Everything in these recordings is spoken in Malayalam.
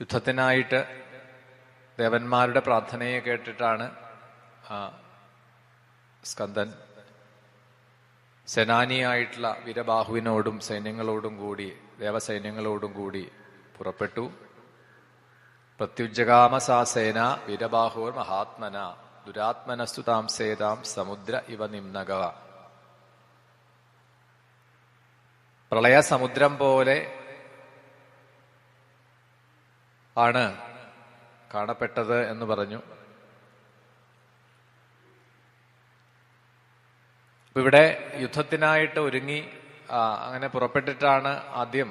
യുദ്ധത്തിനായിട്ട് ദേവന്മാരുടെ പ്രാർത്ഥനയെ കേട്ടിട്ടാണ് സ്കന്ദൻ സേനാനിയായിട്ടുള്ള വീരബാഹുവിനോടും സൈന്യങ്ങളോടും കൂടി ദേവസൈന്യങ്ങളോടും കൂടി പുറപ്പെട്ടു. പ്രത്യുജ്ജഗാമസാ സേന വീരബാഹുർ മഹാത്മന ദുരാത്മനസ്തു താം സേതാം സമുദ്ര ഇവ നിമ്നഗ. പ്രളയ സമുദ്രം പോലെ ആണ് കാണപ്പെട്ടത് എന്ന് പറഞ്ഞു. ഇവിടെ യുദ്ധത്തിനായിട്ട് ഒരുങ്ങി അങ്ങനെ പുറപ്പെട്ടിട്ടാണ് ആദ്യം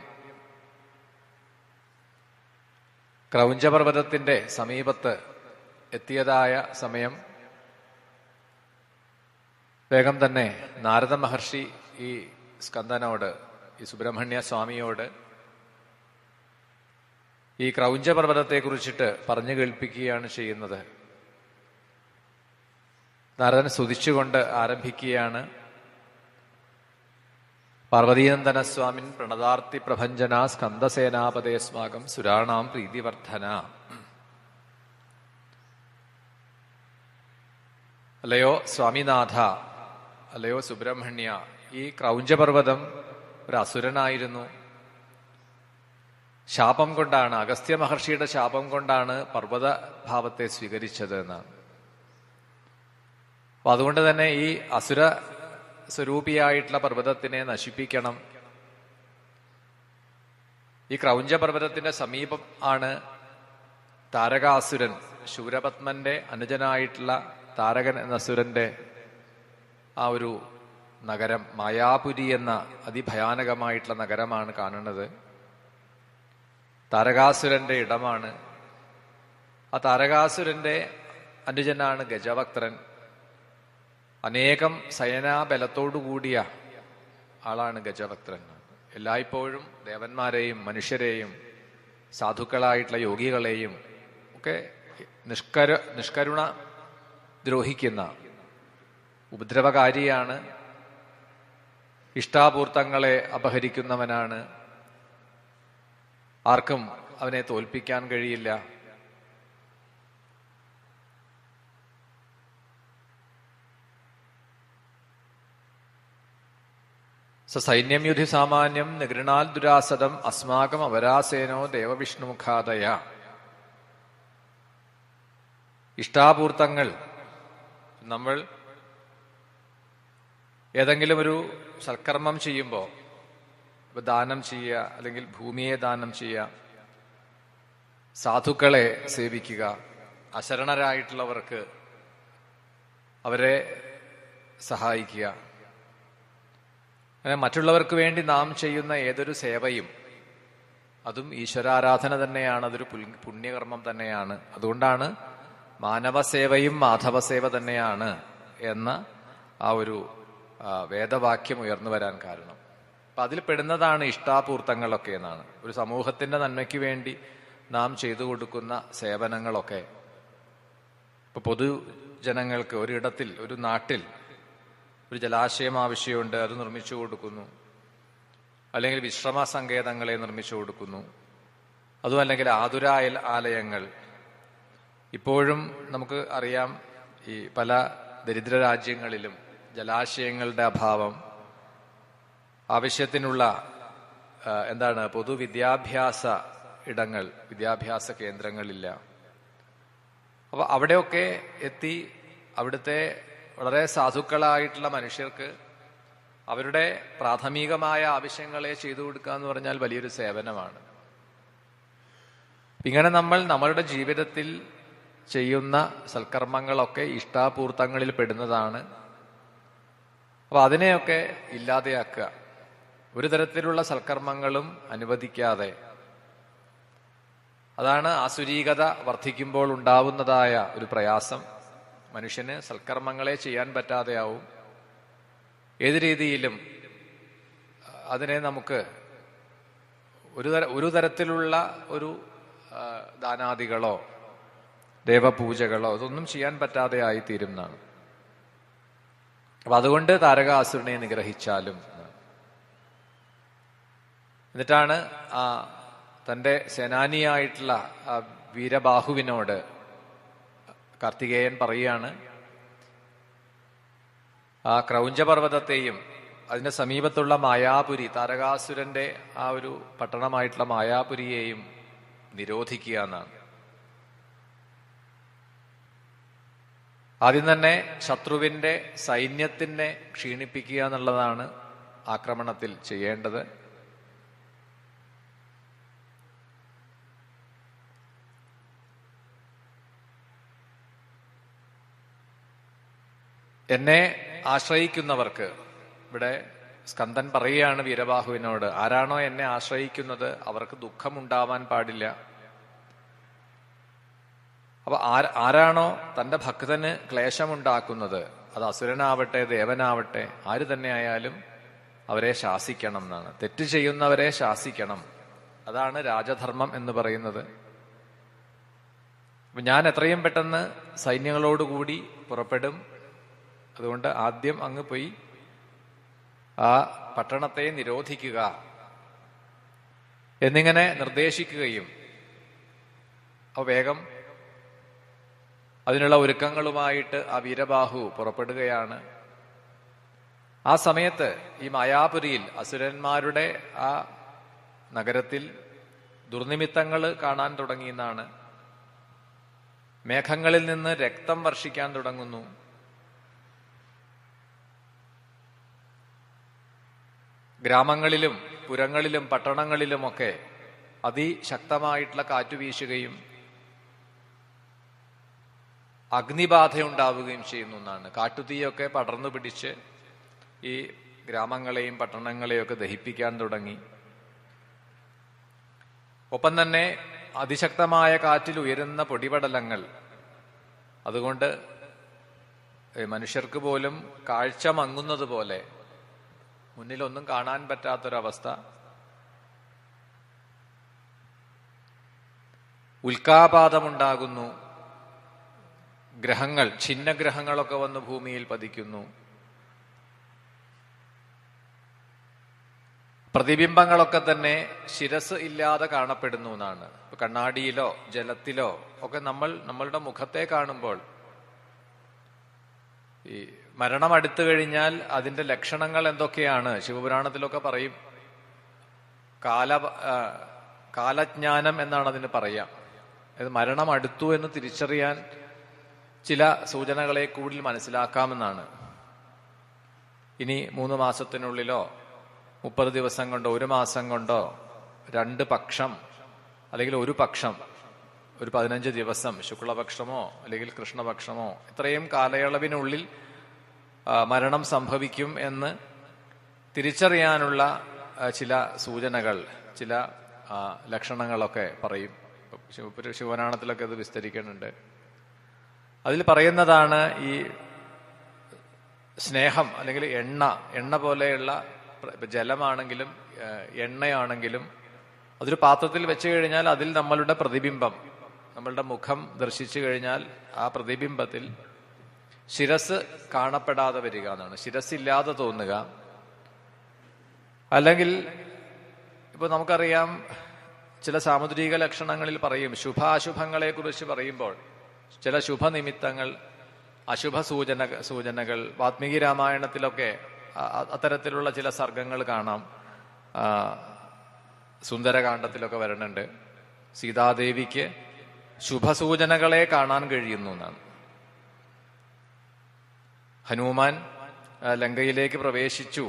ക്രൗഞ്ചപർവ്വതത്തിന്റെ സമീപത്ത് എത്തിയതായ സമയം വേഗം തന്നെ നാരദ മഹർഷി ഈ സ്കന്ദനോട്, ഈ സുബ്രഹ്മണ്യ സ്വാമിയോട് ഈ ക്രൗഞ്ചപർവ്വതത്തെ കുറിച്ചിട്ട് പറഞ്ഞു കേൾപ്പിക്കുകയാണ് ചെയ്യുന്നത്. നാരദൻ സ്തുതിച്ചുകൊണ്ട് ആരംഭിക്കുകയാണ്. പാർവതീനന്ദന സ്വാമിൻ പ്രണതാർത്തി പ്രഭഞ്ജന സ്കന്ദസേനാപതേസ്മാകം സുരാണാം പ്രീതിവർദ്ധന. അല്ലയോ സ്വാമിനാഥ, അല്ലയോ സുബ്രഹ്മണ്യ, ഈ ക്രൗഞ്ചപർവ്വതം ഒരു അസുരനായിരുന്നു. ശാപം കൊണ്ടാണ്, അഗസ്ത്യ മഹർഷിയുടെ ശാപം കൊണ്ടാണ് പർവ്വത ഭാവത്തെ സ്വീകരിച്ചത് എന്നാണ്. അപ്പൊ അതുകൊണ്ട് തന്നെ ഈ അസുര സ്വരൂപിയായിട്ടുള്ള പർവ്വതത്തിനെ നശിപ്പിക്കണം. ഈ ക്രൗഞ്ചപർവ്വതത്തിന്റെ സമീപം ആണ് താരകാസുരൻ, ശൂരപത്മന്റെ അനുജനായിട്ടുള്ള താരകൻ എന്ന അസുരന്റെ ആ ഒരു നഗരം, മായാപുരി എന്ന അതിഭയാനകമായിട്ടുള്ള നഗരമാണ് കാണുന്നത്. താരകാസുരന്റെ ഇടമാണ്. ആ താരകാസുരന്റെ അനുജനാണ് ഗജവക്ത്രൻ. അനേകം സൈനാബലത്തോടുകൂടിയ ആളാണ് ഗജവക്ത്രൻ. എല്ലായ്പ്പോഴും ദേവന്മാരെയും മനുഷ്യരെയും സാധുക്കളായിട്ടുള്ള യോഗികളെയും ഒക്കെ നിഷ്കരുണ ദ്രോഹിക്കുന്ന ഉപദ്രവകാരിയാണ്. ഇഷ്ടാപൂർത്തങ്ങളെ അപഹരിക്കുന്നവനാണ്. ആർക്കും അവനെ തോൽപ്പിക്കാൻ കഴിയില്ല. സൈന്യം യുധി സാമാന്യം നിഗൃണാൽ ദുരാസദം അസ്മാകം അവരാസേനോ ദേവവിഷ്ണുമുഖാദയ. ഇഷ്ടാപൂർത്തങ്ങൾ, നമ്മൾ ഏതെങ്കിലും ഒരു സൽക്കർമ്മം ചെയ്യുമ്പോൾ ദാനം ചെയ്യുക, അല്ലെങ്കിൽ ഭൂമിയെ ദാനം ചെയ്യുക, സാധുക്കളെ സേവിക്കുക, അശരണരായിട്ടുള്ളവർക്ക് അവരെ സഹായിക്കുക, അങ്ങനെ മറ്റുള്ളവർക്ക് വേണ്ടി നാം ചെയ്യുന്ന ഏതൊരു സേവയും അതും ഈശ്വരാരാധന തന്നെയാണ്, അതൊരു പുണ്യകർമ്മം തന്നെയാണ്. അതുകൊണ്ടാണ് മാനവസേവയും മാധവസേവ തന്നെയാണ് എന്ന ആ ഒരു വേദവാക്യം ഉയർന്നു വരാൻ കാരണം. അപ്പൊ അതിൽ പെടുന്നതാണ് ഇഷ്ടാപൂർത്തങ്ങളൊക്കെ എന്നാണ്. ഒരു സമൂഹത്തിന്റെ നന്മയ്ക്ക് വേണ്ടി നാം ചെയ്തു കൊടുക്കുന്ന സേവനങ്ങളൊക്കെ. ഇപ്പൊ പൊതുജനങ്ങൾക്ക് ഒരിടത്തിൽ, ഒരു നാട്ടിൽ ഒരു ജലാശയം ആവശ്യമുണ്ട്, അത് നിർമ്മിച്ചു കൊടുക്കുന്നു. അല്ലെങ്കിൽ വിശ്രമ സങ്കേതങ്ങളെ നിർമ്മിച്ചു കൊടുക്കുന്നു. അതും അല്ലെങ്കിൽ ആതുരാലയങ്ങൾ. ഇപ്പോഴും നമുക്ക് അറിയാം, ഈ പല ദരിദ്ര രാജ്യങ്ങളിലും ജലാശയങ്ങളുടെ അഭാവം, ആവശ്യത്തിനുള്ള പൊതുവിദ്യാഭ്യാസ ഇടങ്ങൾ, വിദ്യാഭ്യാസ കേന്ദ്രങ്ങളില്ല. അപ്പൊ അവിടെയൊക്കെ എത്തി അവിടുത്തെ വളരെ സാധുക്കളായിട്ടുള്ള മനുഷ്യർക്ക് അവരുടെ പ്രാഥമികമായ ആവശ്യങ്ങളെ ചെയ്തു കൊടുക്കുക എന്ന് പറഞ്ഞാൽ വലിയൊരു സേവനമാണ്. ഇങ്ങനെ നമ്മൾ നമ്മളുടെ ജീവിതത്തിൽ ചെയ്യുന്ന സൽക്കർമ്മങ്ങളൊക്കെ ഇഷ്ടാപൂർത്തങ്ങളിൽ പെടുന്നതാണ്. അപ്പൊ അതിനെയൊക്കെ ഇല്ലാതെയാക്കുക, ഒരു തരത്തിലുള്ള സൽക്കർമ്മങ്ങളും അനുവദിക്കാതെ. അതാണ് ആസുരീകത വർദ്ധിക്കുമ്പോൾ ഉണ്ടാവുന്നതായ ഒരു പ്രയാസം. മനുഷ്യന് സൽക്കർമ്മങ്ങളെ ചെയ്യാൻ പറ്റാതെയാവും. ഏത് രീതിയിലും അതിനെ നമുക്ക് ഒരു തരത്തിലുള്ള ഒരു ദാനാദികളോ ദേവപൂജകളോ അതൊന്നും ചെയ്യാൻ പറ്റാതെ ആയിത്തീരും എന്നാണ്. അപ്പൊ അതുകൊണ്ട് താരകാസുരനെ നിഗ്രഹിച്ചാലും. എന്നിട്ടാണ് ആ തൻ്റെ സേനാനിയായിട്ടുള്ള ആ വീരബാഹുവിനോട് കാർത്തികേയൻ പറയുകയാണ്, ആ ക്രൗഞ്ചപർവ്വതത്തെയും അതിന്റെ സമീപത്തുള്ള മായാപുരി, താരകാസുരന്റെ ആ ഒരു പട്ടണമായിട്ടുള്ള മായാപുരിയെയും നിരോധിക്കുക എന്നാണ്. ആദ്യം തന്നെ ശത്രുവിന്റെ സൈന്യത്തിനെ ക്ഷീണിപ്പിക്കുക എന്നുള്ളതാണ് ആക്രമണത്തിൽ ചെയ്യേണ്ടത്. എന്നെ ആശ്രയിക്കുന്നവർക്ക്, ഇവിടെ സ്കന്ദൻ പറയുകയാണ് വീരബാഹുവിനോട്, ആരാണോ എന്നെ ആശ്രയിക്കുന്നത് അവർക്ക് ദുഃഖമുണ്ടാവാൻ പാടില്ല. അപ്പൊ ആരാണോ തന്റെ ഭക്തന് ക്ലേശമുണ്ടാക്കുന്നത്, അത് അസുരനാവട്ടെ ദേവനാവട്ടെ ആര് തന്നെ ആയാലും അവരെ ശാസിക്കണം എന്നാണ്. തെറ്റ് ചെയ്യുന്നവരെ ശാസിക്കണം. അതാണ് രാജധർമ്മം എന്ന് പറയുന്നത്. അപ്പൊ ഞാൻ എത്രയും പെട്ടെന്ന് സൈന്യങ്ങളോടുകൂടി പുറപ്പെടും. അതുകൊണ്ട് ആദ്യം അങ്ങ് പോയി ആ പട്ടണത്തെ നിരോധിക്കുക എന്നിങ്ങനെ നിർദ്ദേശിക്കുകയും വേഗം അതിനുള്ള ഒരുക്കങ്ങളുമായിട്ട് ആ വീരബാഹു പുറപ്പെടുകയാണ്. ആ സമയത്ത് ഈ മായാപുരിയിൽ, അസുരന്മാരുടെ ആ നഗരത്തിൽ ദുർനിമിത്തങ്ങൾ കാണാൻ തുടങ്ങിയെന്നാണ്. മേഘങ്ങളിൽ നിന്ന് രക്തം വർഷിക്കാൻ തുടങ്ങുന്നു. ഗ്രാമങ്ങളിലും പുരങ്ങളിലും പട്ടണങ്ങളിലുമൊക്കെ അതിശക്തമായിട്ടുള്ള കാറ്റുവീശുകയും അഗ്നിബാധയുണ്ടാവുകയും ചെയ്യുന്നു എന്നാണ്. കാട്ടുതീയൊക്കെ പടർന്നു പിടിച്ച് ഈ ഗ്രാമങ്ങളെയും പട്ടണങ്ങളെയൊക്കെ ദഹിപ്പിക്കാൻ തുടങ്ങി. ഒപ്പം തന്നെ അതിശക്തമായ കാറ്റിൽ ഉയരുന്ന പൊടിപടലങ്ങൾ, അതുകൊണ്ട് മനുഷ്യർക്ക് പോലും കാഴ്ച മങ്ങുന്നത് പോലെ മുന്നിലൊന്നും കാണാൻ പറ്റാത്തൊരവസ്ഥ. ഉൽക്കാപാതമുണ്ടാകുന്നു. ഗ്രഹങ്ങൾ, ഛിന്നഗ്രഹങ്ങളൊക്കെ വന്ന് ഭൂമിയിൽ പതിക്കുന്നു. പ്രതിബിംബങ്ങളൊക്കെ തന്നെ ശിരസ് ഇല്ലാതെ കാണപ്പെടുന്നു എന്നാണ്. ഇപ്പൊ കണ്ണാടിയിലോ ജലത്തിലോ ഒക്കെ നമ്മളുടെ മുഖത്തെ കാണുമ്പോൾ ഈ മരണം അടുത്തു കഴിഞ്ഞാൽ അതിന്റെ ലക്ഷണങ്ങൾ എന്തൊക്കെയാണ് ശിവപുരാണത്തിലൊക്കെ പറയും. കാലജ്ഞാനം എന്നാണ് അതിന് പറയാം. അത് മരണം അടുത്തു എന്ന് തിരിച്ചറിയാൻ ചില സൂചനകളെ കൂടുതൽ മനസ്സിലാക്കാമെന്നാണ്. ഇനി 3 മാസത്തിനുള്ളിലോ 30 ദിവസം കൊണ്ടോ 1 മാസം കൊണ്ടോ 2 പക്ഷം അല്ലെങ്കിൽ ഒരു പക്ഷം, ഒരു 15 ദിവസം ശുക്ലപക്ഷമോ അല്ലെങ്കിൽ കൃഷ്ണപക്ഷമോ, ഇത്രയും കാലയളവിനുള്ളിൽ മരണം സംഭവിക്കും എന്ന് തിരിച്ചറിയാനുള്ള ചില സൂചനകൾ, ചില ലക്ഷണങ്ങളൊക്കെ പറയും. ശിവപുരാണത്തിലൊക്കെ അത് വിസ്തരിക്കുന്നുണ്ട്. അതിൽ പറയുന്നതാണ് ഈ സ്നേഹം അല്ലെങ്കിൽ എണ്ണ പോലെയുള്ള, ജലമാണെങ്കിലും എണ്ണയാണെങ്കിലും അതൊരു പാത്രത്തിൽ വെച്ച് കഴിഞ്ഞാൽ അതിൽ നമ്മളുടെ പ്രതിബിംബം, നമ്മളുടെ മുഖം ദർശിച്ചു കഴിഞ്ഞാൽ ആ പ്രതിബിംബത്തിൽ ശിരസ് കാണപ്പെടാതെ വരിക എന്നാണ്. ശിരസില്ലാതെ തോന്നുക. അല്ലെങ്കിൽ ഇപ്പൊ നമുക്കറിയാം, ചില സാമുദ്രിക ലക്ഷണങ്ങളിൽ പറയും, ശുഭാശുഭങ്ങളെ കുറിച്ച് പറയുമ്പോൾ ചില ശുഭനിമിത്തങ്ങൾ, അശുഭ സൂചനകൾ വാത്മീകി രാമായണത്തിലൊക്കെ അത്തരത്തിലുള്ള ചില സർഗങ്ങൾ കാണാം. സുന്ദരകാന്ഡത്തിലൊക്കെ വരുന്നുണ്ട്. സീതാദേവിക്ക് ശുഭസൂചനകളെ കാണാൻ കഴിയുന്നു എന്നാണ്. ഹനുമാൻ ലങ്കയിലേക്ക് പ്രവേശിച്ചു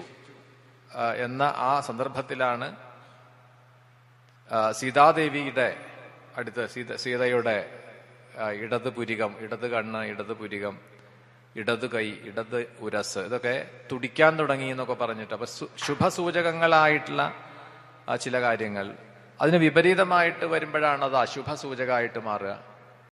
എന്ന ആ സന്ദർഭത്തിലാണ് സീതാദേവിയുടെ അടുത്ത് സീതയുടെ ഇടത് പുരികം, ഇടത് കണ്ണ്, ഇടത് പുരികം, ഇടത് കൈ, ഇടത് ഉരസ് ഇതൊക്കെ തുടിക്കാൻ തുടങ്ങി എന്നൊക്കെ പറഞ്ഞിട്ട്, അപ്പൊ ശുഭസൂചകങ്ങളായിട്ടുള്ള ചില കാര്യങ്ങൾ അതിന് വിപരീതമായിട്ട് വരുമ്പോഴാണ് അത് അശുഭ സൂചകമായിട്ട് മാറുക.